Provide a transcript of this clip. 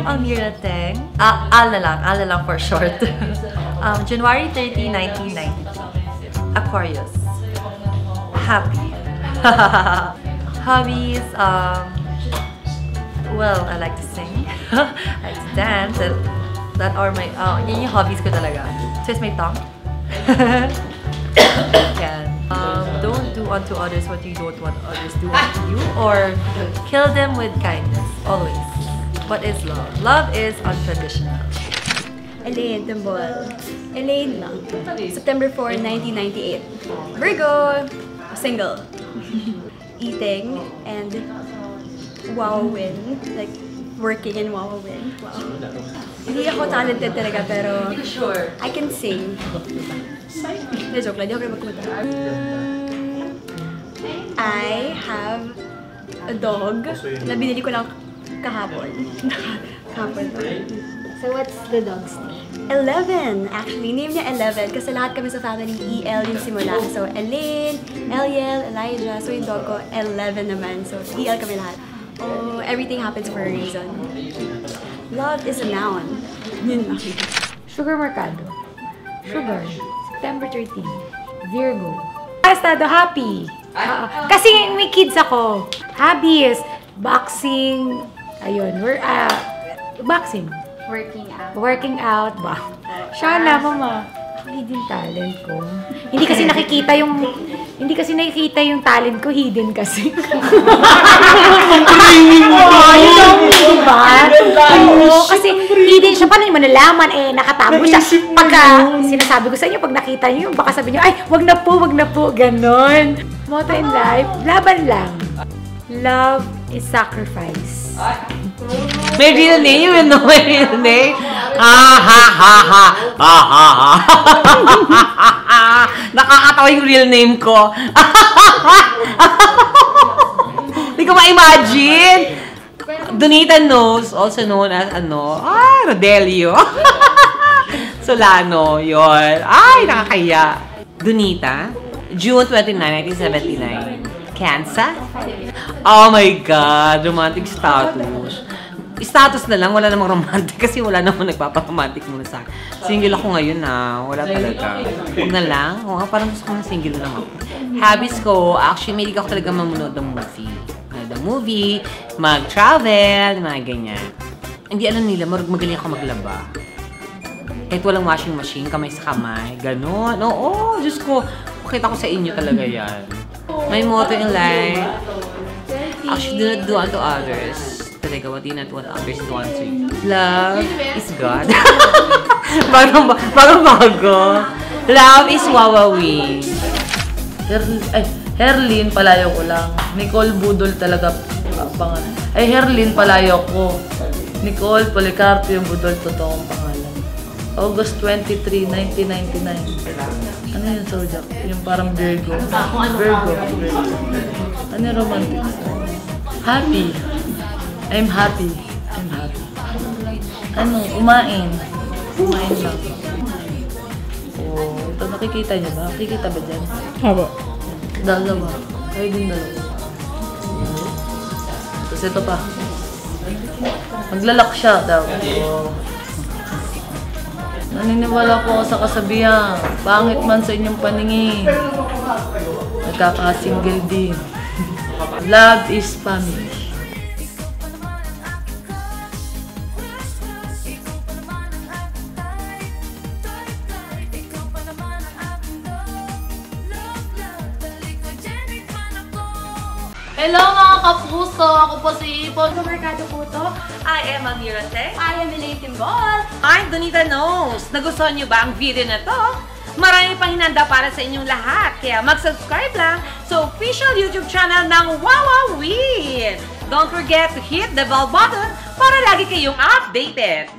I'm Almira Teng. Al na lang for short. January 30, 1992. Aquarius. Happy. Hobbies, well, I like to sing. I like to dance. That are my, yun yung hobbies ko talaga. Twist my tongue. Yan. Don't do unto others what you don't want others do unto you, or kill them with kindness, always. What is love? Love is unconditional. Elaine Timbol. Elaine lang. September 4, 1998. Virgo. Single. Eating and wowin. Like, working and wowin. Wow. Hindi ako talented talaga, pero I can sing. Joke lang, di ako magkumanta. I have a dog na binili ko lang kahapon. Kahapon pa. So what's the dog's name? 11! Actually, name niya 11 kasi lahat kami sa family EL yung simula. So, Elaine, Eliel, Elijah. So, yung dog ko, 11 naman. So, EL kami lahat. Oh, everything happens for a reason. Love is a noun. Yun lang. Sugar Mercado. Sugar. September 13. Virgo. Estado, happy. Kasi may kids ako. Hobbies. Boxing. Ayun. Boxing. Working out ba? Shana, mama. Hidden talent ko. Hindi kasi nakikita yung talent ko, hidden kasi. Diba? Oo, kasi hidden siya. Paano nyo manalaman? Nakatago siya. Pagka sinasabi ko sa inyo, pag nakita nyo, baka sabi nyo, ay, wag na po, ganon. Motto in life, laban lang. Love is sacrifice. May real name? You will know my real name? Nakakatawa yung real name ko. Hindi ko ma-imagine. Donita knows, also known as Rodelio. Solano, yon. Ay, nakakaya. Donita, June 29, 1979. Cancer? Oh my God, romantic status. Status na lang, wala namang romantic kasi wala namang nagpaparomantic muna sa akin. Single ako ngayon wala talaga. Huwag na lang, parang gusto ko na single lang ako. Habits ko, actually, may ako talaga mamunod ng movie. Mag-travel, mga ganyan. Hindi alam nila, magaling ako maglaba. Kahit walang washing machine, kamay sa kamay, gano'n. Oo, Diyos ko, pakita ko sa inyo talaga yan. My motto in life, actually, do not do unto others. Talaga, what do not want others to do unto you. Love is God. Bago. Love is Wawawi. Herlin, palayo ko lang. Nicole Budol talaga pangalan. Herlin, palayo ko. Nicole Policarpio Budol, totoong pangalan. August 23, 1999. Ano yun, Zodiac? Yung parang Virgo. Ano yung romantic? Happy. I'm happy. Umain lang. Oh, ito nakikita niyo ba? Nakikita ba dyan? Opo. Dalawa. Kayo din dalawa. Tapos ito pa. Maglalak siya daw. Oh. Naniniwala po ako sa kasabihan. Pangit man sa inyong paningin. Nagkakasingle din. Love is family. Hello mga kapuso! Ako po si Ipon. Sa Mercado po to. I am Almira Teng. I am Elaine Timbol. I'm Donita Knows. Nagustuhan niyo ba ang video na to? Marami pang hinanda para sa inyong lahat. Kaya mag-subscribe lang sa official YouTube channel ng Wawawi. Don't forget to hit the bell button para lagi kayong updated.